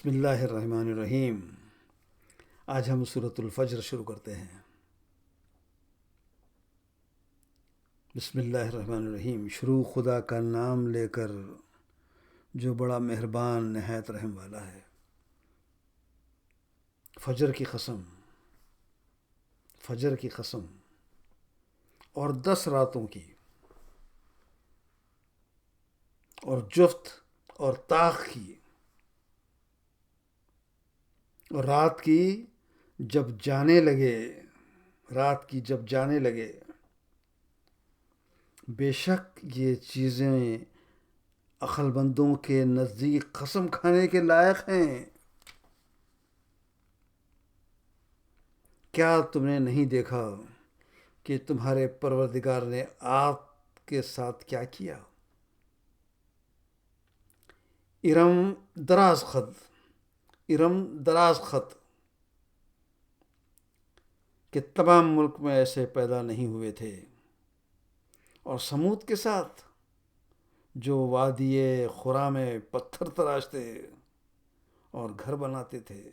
بسم اللہ الرحمن الرحیم۔ آج ہم سورۃ الفجر شروع کرتے ہیں۔ بسم اللہ الرحمن الرحیم، شروع خدا کا نام لے کر جو بڑا مہربان نہایت رحم والا ہے۔ فجر کی قسم، فجر کی قسم، اور 10 راتوں کی، اور جفت اور طاق کی، اور رات کی جب جانے لگے، رات کی جب جانے لگے، بے شک یہ چیزیں عقل مندوں کے نزدیک قسم کھانے کے لائق ہیں۔ کیا تم نے نہیں دیکھا کہ تمہارے پروردگار نے آپ کے ساتھ کیا کیا؟ ارم دراز خط، ارم دراز خط کہ تمام ملک میں ایسے پیدا نہیں ہوئے تھے، اور سمود کے ساتھ جو وادی خرا میں پتھر تراشتے اور گھر بناتے تھے،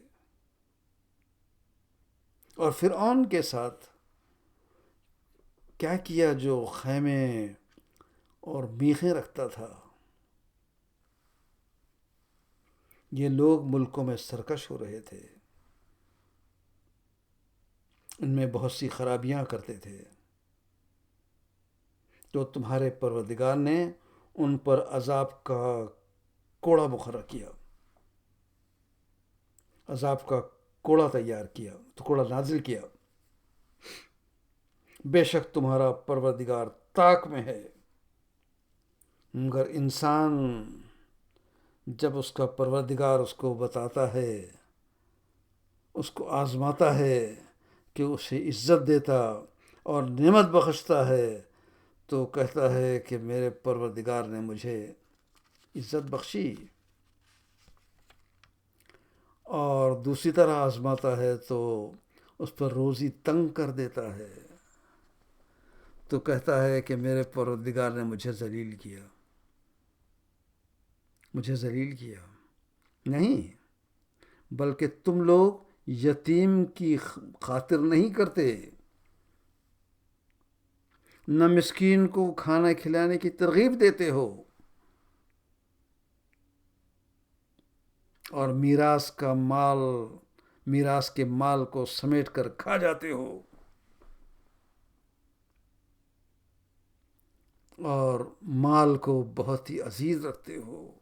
اور فرعون کے ساتھ کیا کیا جو خیمے اور میخیں رکھتا تھا۔ یہ لوگ ملکوں میں سرکش ہو رہے تھے، ان میں بہت سی خرابیاں کرتے تھے، تو تمہارے پروردگار نے ان پر عذاب کا کوڑا مقرر کیا، عذاب کا کوڑا تیار کیا، تو کوڑا نازل کیا۔ بے شک تمہارا پروردگار طاق میں ہے، مگر انسان جب اس کا پروردگار اس کو بتاتا ہے، اس کو آزماتا ہے کہ اسے عزت دیتا اور نعمت بخشتا ہے، تو کہتا ہے کہ میرے پروردگار نے مجھے عزت بخشی، اور دوسری طرح آزماتا ہے تو اس پر روزی تنگ کر دیتا ہے، تو کہتا ہے کہ میرے پروردگار نے مجھے ذلیل کیا، مجھے ذلیل کیا۔ نہیں، بلکہ تم لوگ یتیم کی خاطر نہیں کرتے، نہ مسکین کو کھانا کھلانے کی ترغیب دیتے ہو، اور میراث کے مال کو سمیٹ کر کھا جاتے ہو، اور مال کو بہت ہی عزیز رکھتے ہو۔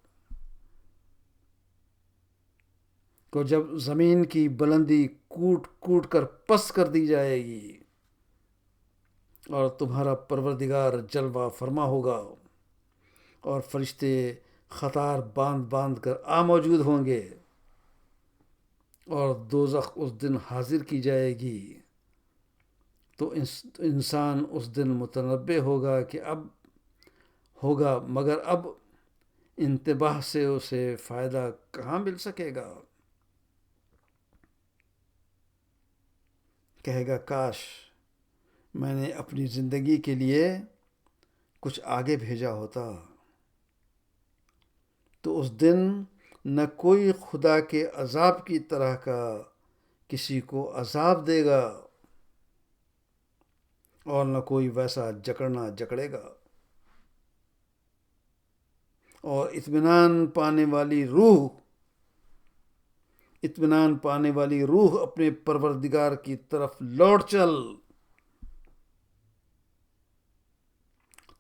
تو جب زمین کی بلندی کوٹ کوٹ کر پس کر دی جائے گی، اور تمہارا پروردگار جلوہ فرما ہوگا، اور فرشتے قطار باندھ باندھ کر موجود ہوں گے، اور دوزخ اس دن حاضر کی جائے گی، تو انسان اس دن متنبہ ہوگا کہ اب ہوگا، مگر اب انتباہ سے اسے فائدہ کہاں مل سکے گا۔ کہے گا کاش میں نے اپنی زندگی کے لیے کچھ آگے بھیجا ہوتا، تو اس دن نہ کوئی خدا کے عذاب کی طرح کا کسی کو عذاب دے گا، اور نہ کوئی ویسا جکڑنا جکڑے گا، اور اطمینان پانے والی روح اپنے پروردگار کی طرف لوٹ چل،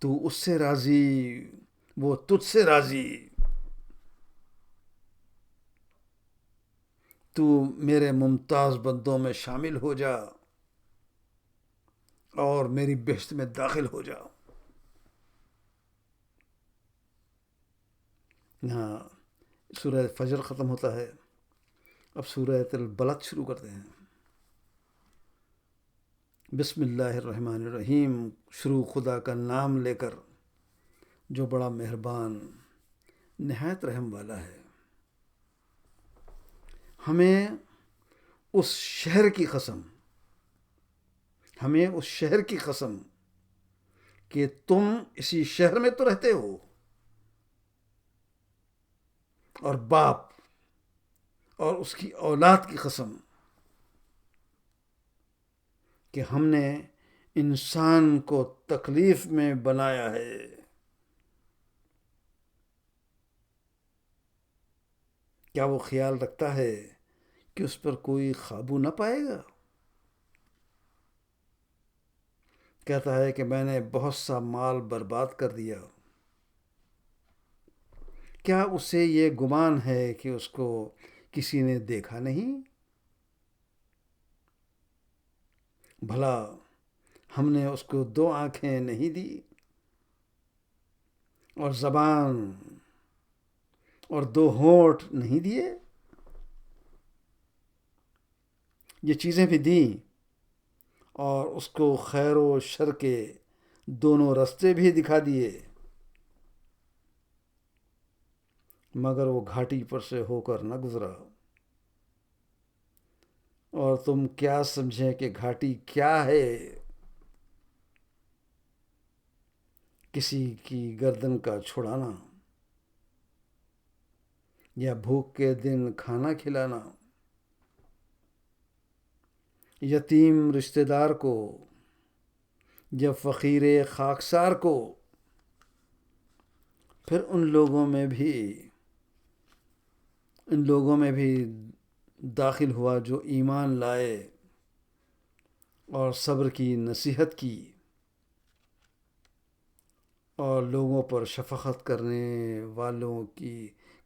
تو اس سے راضی، وہ تجھ سے راضی، تو میرے ممتاز بندوں میں شامل ہو جا اور میری بہشت میں داخل ہو جا۔ یہاں سورہ فجر ختم ہوتا ہے، اب سورہ البلد شروع کرتے ہیں۔ بسم اللہ الرحمن الرحیم، شروع خدا کا نام لے کر جو بڑا مہربان نہایت رحم والا ہے۔ ہمیں اس شہر کی قسم کہ تم اسی شہر میں تو رہتے ہو، اور باپ اور اس کی اولاد کی قسم کہ ہم نے انسان کو تکلیف میں بنایا ہے. کیا وہ خیال رکھتا ہے کہ اس پر کوئی قابو نہ پائے گا؟ کہتا ہے کہ میں نے بہت سا مال برباد کر دیا. کیا اسے یہ گمان ہے کہ اس کو کسی نے دیکھا نہیں؟ بھلا ہم نے اس کو 2 آنکھیں نہیں دی، اور زبان اور 2 ہونٹ نہیں دیے؟ یہ چیزیں بھی دیں اور اس کو خیر و شر کے دونوں رستے بھی دکھا دیے، مگر وہ گھاٹی پر سے ہو کر نہ گزرا. اور تم کیا سمجھیں کہ گھاٹی کیا ہے؟ کسی کی گردن کا چھڑانا یا بھوک کے دن کھانا کھلانا، یتیم رشتہ دار کو یا فقیر خاکسار کو. پھر ان لوگوں میں بھی داخل ہوا جو ایمان لائے اور صبر کی نصیحت کی اور لوگوں پر شفقت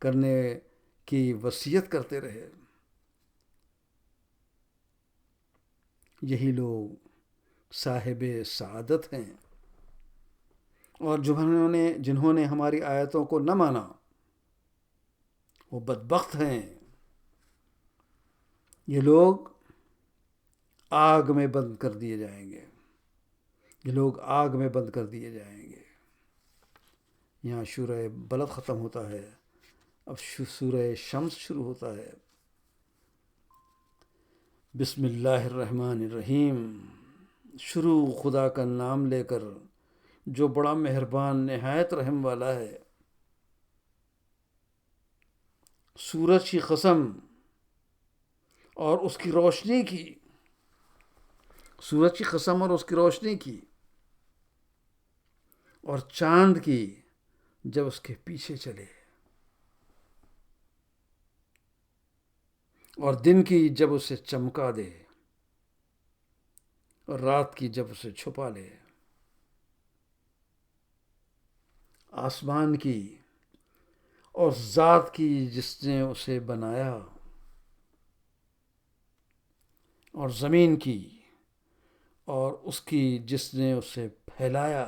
کرنے کی وصیت کرتے رہے. یہی لوگ صاحب سعادت ہیں. اور جنہوں نے ہماری آیتوں کو نہ مانا وہ بدبخت ہیں. یہ لوگ آگ میں بند کر دیے جائیں گے. یہاں سورہ بلد ختم ہوتا ہے، اب سورہ شمس شروع ہوتا ہے. بسم اللہ الرحمن الرحیم. شروع خدا کا نام لے کر جو بڑا مہربان نہایت رحم والا ہے. سورج کی قسم اور اس کی روشنی کی. سورج کی قسم اور اس کی روشنی کی، اور چاند کی جب اس کے پیچھے چلے، اور دن کی جب اسے چمکا دے، اور رات کی جب اسے چھپا لے. آسمان کی اور ذات کی جس نے اسے بنایا، اور زمین کی اور اس کی جس نے اسے پھیلایا،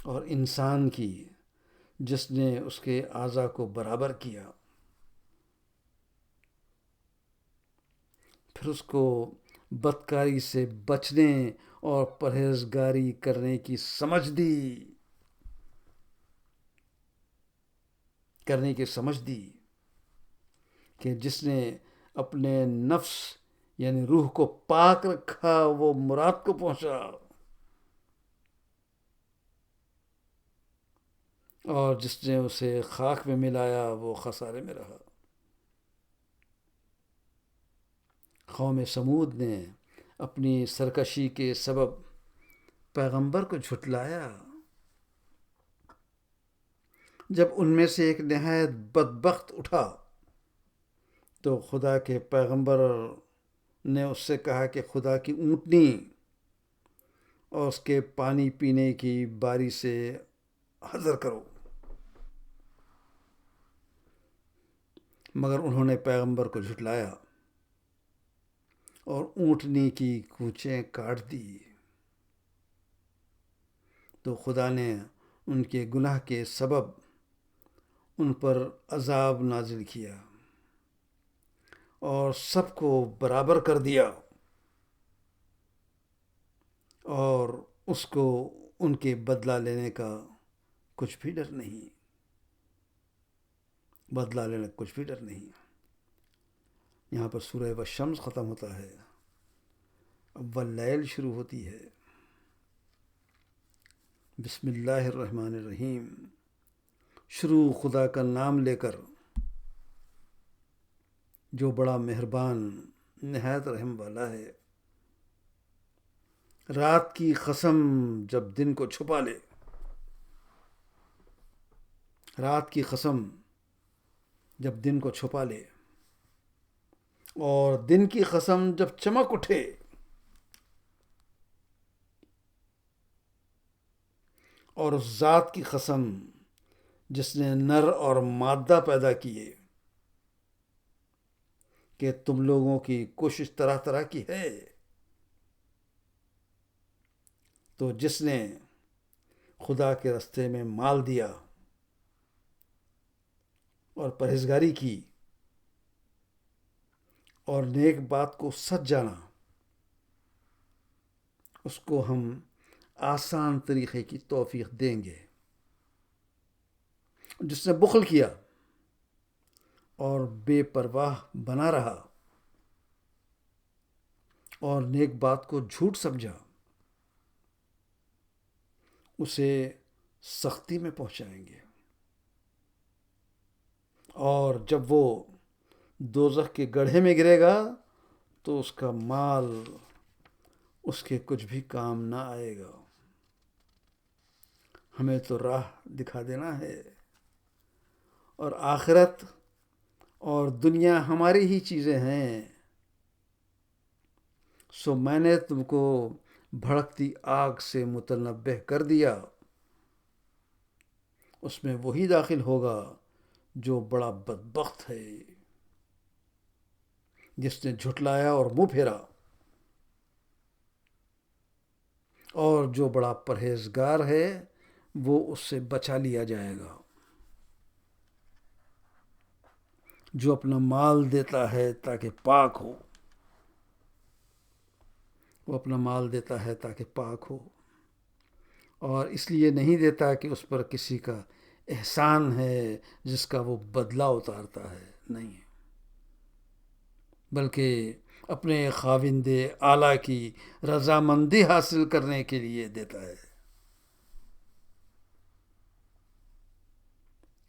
اور انسان کی جس نے اس کے اعضاء کو برابر کیا. پھر اس کو بدکاری سے بچنے اور پرہیزگاری کرنے کی سمجھ دی کہ جس نے اپنے نفس یعنی روح کو پاک رکھا وہ مراد کو پہنچا، اور جس نے اسے خاک میں ملایا وہ خسارے میں رہا. قوم سمود نے اپنی سرکشی کے سبب پیغمبر کو جھٹلایا. جب ان میں سے ایک نہایت بدبخت اٹھا تو خدا کے پیغمبر نے اس سے کہا کہ خدا کی اونٹنی اور اس کے پانی پینے کی باری سے حذر کرو. مگر انہوں نے پیغمبر کو جھٹلایا اور اونٹنی کی کوچیں کاٹ دی. تو خدا نے ان کے گناہ کے سبب ان پر عذاب نازل کیا اور سب کو برابر کر دیا، اور اس کو ان کے بدلہ لینے کا کچھ بھی ڈر نہیں. یہاں پر سورہ والشمس ختم ہوتا ہے، اب واللیل شروع ہوتی ہے. بسم اللہ الرحمن الرحیم. شروع خدا کا نام لے کر جو بڑا مہربان نہایت رحم والا ہے. رات کی قسم جب دن کو چھپا لے. رات کی قسم جب دن کو چھپا لے اور دن کی قسم جب چمک اٹھے. اور اس ذات کی قسم جس نے نر اور مادہ پیدا کیے کہ تم لوگوں کی کوشش طرح طرح کی ہے. تو جس نے خدا کے راستے میں مال دیا اور پرہیزگاری کی اور نیک بات کو سچ جانا، اس کو ہم آسان طریقے کی توفیق دیں گے. جس نے بخل کیا اور بے پرواہ بنا رہا اور نیک بات کو جھوٹ سمجھا، اسے سختی میں پہنچائیں گے. اور جب وہ دوزخ کے گڑھے میں گرے گا تو اس کا مال اس کے کچھ بھی کام نہ آئے گا. ہمیں تو راہ دکھا دینا ہے، اور آخرت اور دنیا ہماری ہی چیزیں ہیں. سو میں نے تم کو بھڑکتی آگ سے متنبہ کر دیا. اس میں وہی داخل ہوگا جو بڑا بدبخت ہے، جس نے جھٹلایا اور منہ پھیرا، اور جو بڑا پرہیزگار ہے وہ اس سے بچا لیا جائے گا. جو اپنا مال دیتا ہے تاکہ پاک ہو، وہ اپنا مال دیتا ہے تاکہ پاک ہو، اور اس لیے نہیں دیتا کہ اس پر کسی کا احسان ہے جس کا وہ بدلہ اتارتا ہے. نہیں، بلکہ اپنے خاوند اعلیٰ کی رضامندی حاصل کرنے کے لیے دیتا ہے.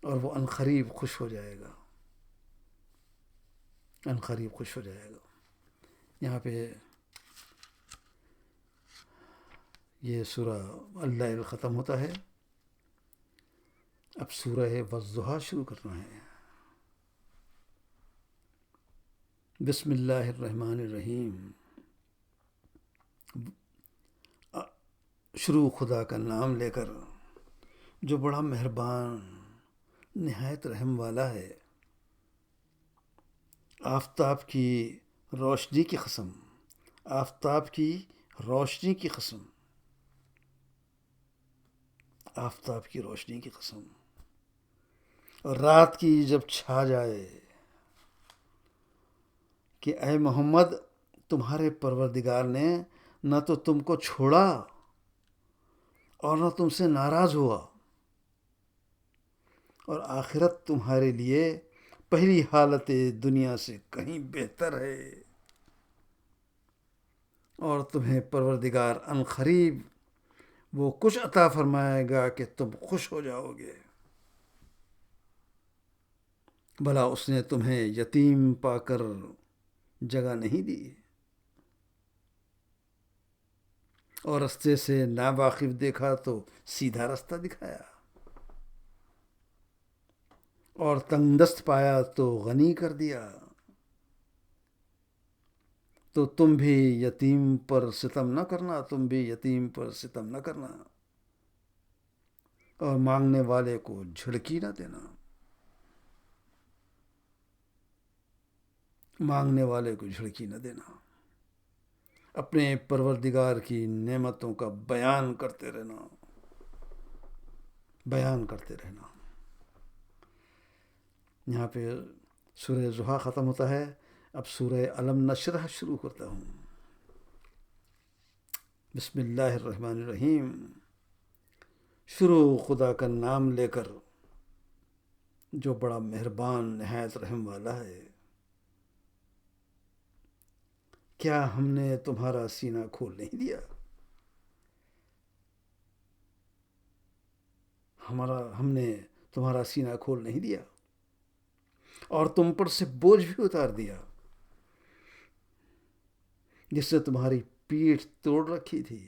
اور وہ عنقریب خوش ہو جائے گا. عنقریب خوش ہو جائے گا. یہاں پہ یہ سورہ اللیل ختم ہوتا ہے. اب سورہ والضحیٰ شروع کرنا ہے. بسم اللہ الرحمن الرحیم. شروع خدا کا نام لے کر جو بڑا مہربان نہایت رحم والا ہے. آفتاب کی روشنی کی قسم. آفتاب کی روشنی کی قسم. آفتاب کی روشنی کی قسم. اور رات کی جب چھا جائے کہ اے محمد، تمہارے پروردگار نے نہ تو تم کو چھوڑا اور نہ تم سے ناراض ہوا، اور آخرت تمہارے لیے پہلی حالت دنیا سے کہیں بہتر ہے. اور تمہیں پروردگار عنقریب وہ کچھ عطا فرمائے گا کہ تم خوش ہو جاؤ گے. بھلا اس نے تمہیں یتیم پا کر جگہ نہیں دی اور رستے سے ناواقف دیکھا تو سیدھا رستہ دکھایا، اور تنگ دست پایا تو غنی کر دیا. تو تم بھی یتیم پر ستم نہ کرنا. تم بھی یتیم پر ستم نہ کرنا اور مانگنے والے کو جھڑکی نہ دینا. مانگنے والے کو جھڑکی نہ دینا. اپنے پروردگار کی نعمتوں کا بیان کرتے رہنا. بیان کرتے رہنا. یہاں پہ سورہ ضحیٰ ختم ہوتا ہے. اب سورہ الم نشرح شروع کرتا ہوں. بسم اللہ الرحمن الرحیم. شروع خدا کا نام لے کر جو بڑا مہربان نہایت رحم والا ہے. کیا ہم نے تمہارا سینہ کھول نہیں دیا؟ ہم نے تمہارا سینہ کھول نہیں دیا اور تم پر سے بوجھ بھی اتار دیا جس نے تمہاری پیٹھ توڑ رکھی تھی،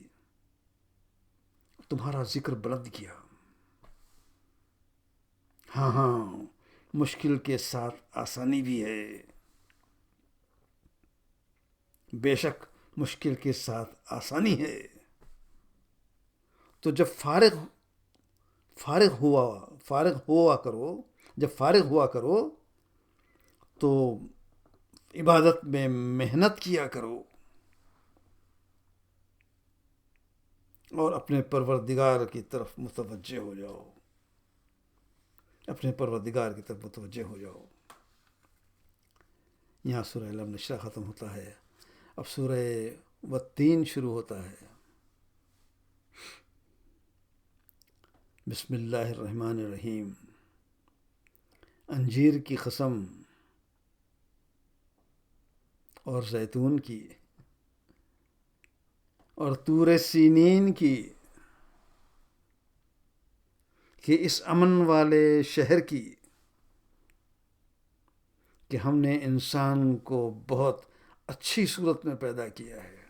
تمہارا ذکر بلند کیا۔ ہاں ہاں، مشکل کے ساتھ آسانی بھی ہے، بے شک مشکل کے ساتھ آسانی ہے۔ تو جب فارغ ہوا کرو تو عبادت میں محنت کیا کرو اور اپنے پروردگار کی طرف متوجہ ہو جاؤ، اپنے پروردگار کی طرف متوجہ ہو جاؤ۔ یہاں سورہ علم نشرح ختم ہوتا ہے، اب سورہ والتین شروع ہوتا ہے۔ بسم اللہ الرحمن الرحیم۔ انجیر کی قسم اور زیتون کی اور طور سینین کی، کہ اس امن والے شہر کی، کہ ہم نے انسان کو بہت اچھی صورت میں پیدا کیا ہے،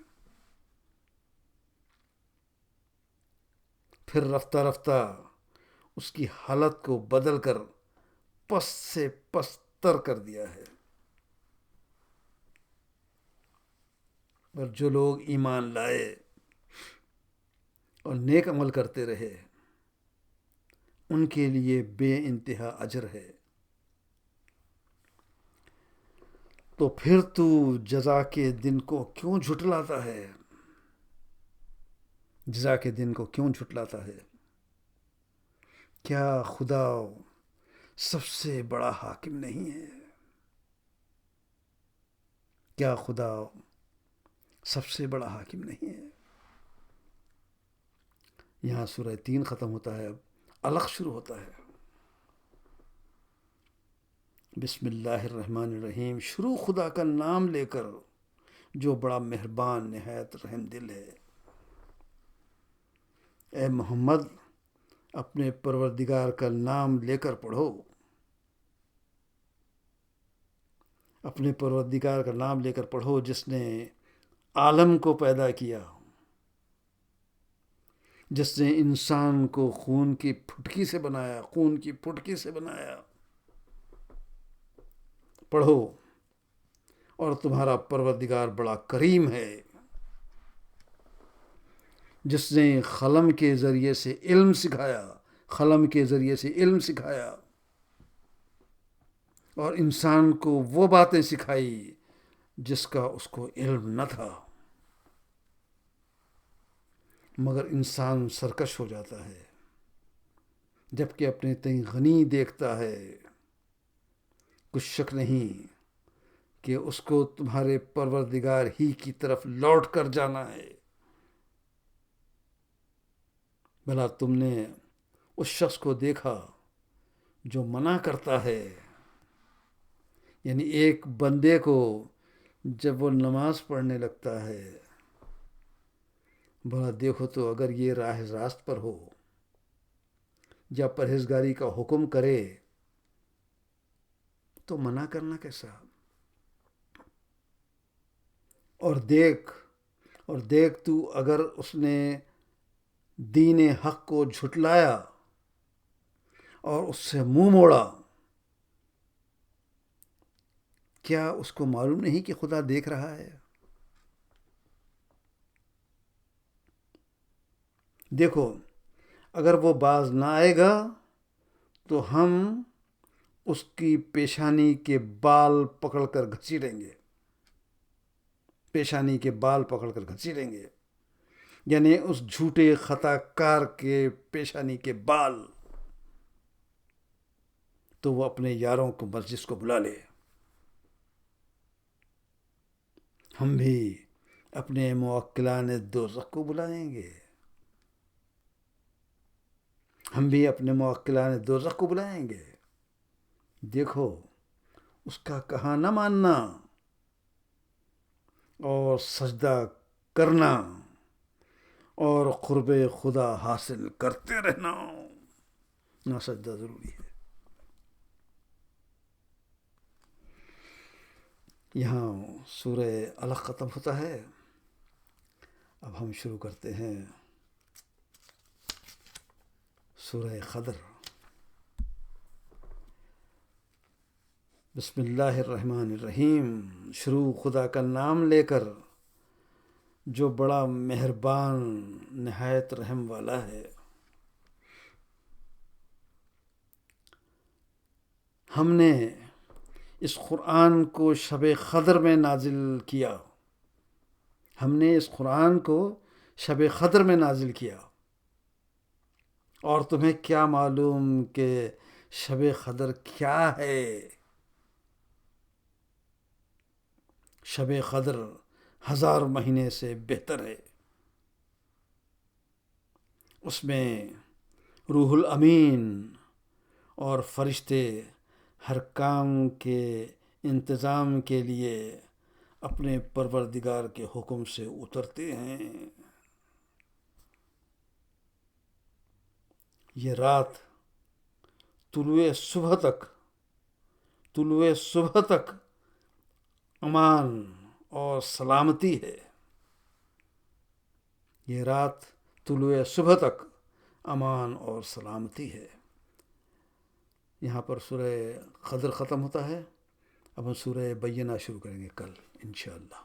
پھر رفتہ رفتہ اس کی حالت کو بدل کر پست سے پستر کر دیا ہے۔ پر جو لوگ ایمان لائے اور نیک عمل کرتے رہے ان کے لیے بے انتہا اجر ہے۔ تو پھر تو جزا کے دن کو کیوں جھٹلاتا ہے؟ جزا کے دن کو کیوں جھٹلاتا ہے؟ کیا خدا سب سے بڑا حاکم نہیں ہے؟ کیا خدا سب سے بڑا حاکم نہیں ہے؟ یہاں سورہ 3 ختم ہوتا ہے، اب علق شروع ہوتا ہے۔ بسم اللہ الرحمن الرحیم، شروع خدا کا نام لے کر جو بڑا مہربان نہایت رحم دل ہے۔ اے محمد، اپنے پروردگار کا نام لے کر پڑھو، اپنے پروردگار کا نام لے کر پڑھو جس نے عالم کو پیدا کیا، جس نے انسان کو خون کی پھٹکی سے بنایا۔ پڑھو، اور تمہارا پروردگار بڑا کریم ہے، جس نے قلم کے ذریعے سے علم سکھایا اور انسان کو وہ باتیں سکھائی جس کا اس کو علم نہ تھا، مگر انسان سرکش ہو جاتا ہے جبکہ اپنے تئیں غنی دیکھتا ہے۔ کچھ شک نہیں کہ اس کو تمہارے پروردگار ہی کی طرف لوٹ کر جانا ہے۔ بھلا تم نے اس شخص کو دیکھا جو منع کرتا ہے، یعنی ایک بندے کو جب وہ نماز پڑھنے لگتا ہے، بھلا دیکھو تو اگر یہ راہ راست پر ہو یا پرہیزگاری کا حکم کرے تو منع کرنا کیسا؟ اور دیکھ تو اگر اس نے دین حق کو جھٹلایا اور اس سے منہ موڑا، کیا اس کو معلوم نہیں کہ خدا دیکھ رہا ہے؟ دیکھو، اگر وہ باز نہ آئے گا تو ہم اس کی پیشانی کے بال پکڑ کر گھسیٹیں گے، یعنی اس جھوٹے خطا کار کے پیشانی کے بال۔ تو وہ اپنے یاروں کو مسجد کو بلا لے، ہم بھی اپنے موکلان دوزخ کو بلائیں گے، دیکھو اس کا کہا نہ ماننا اور سجدہ کرنا اور قرب خدا حاصل کرتے رہنا۔ نہ سجدہ ضروری ہے۔ یہاں سورہ علق ختم ہوتا ہے. اب ہم شروع کرتے ہیں سورہ قدر. بسم اللہ الرحمن الرحیم. شروع خدا کا نام لے کر جو بڑا مہربان نہایت رحم والا ہے. ہم نے اس قرآن کو شب قدر میں نازل کیا. ہم نے اس قرآن کو شب قدر میں نازل کیا. اور تمہیں کیا معلوم کہ شب قدر کیا ہے؟ شب قدر 1000 مہینے سے بہتر ہے. اس میں روح الامین اور فرشتے ہر کام کے انتظام کے لیے اپنے پروردگار کے حکم سے اترتے ہیں. یہ رات طلوع صبح تک امان اور سلامتی ہے. یہ رات طلوع صبح تک امان اور سلامتی ہے. یہاں پر سورہ قدر ختم ہوتا ہے. اب ہم سورہ بینہ شروع کریں گے کل انشاءاللہ.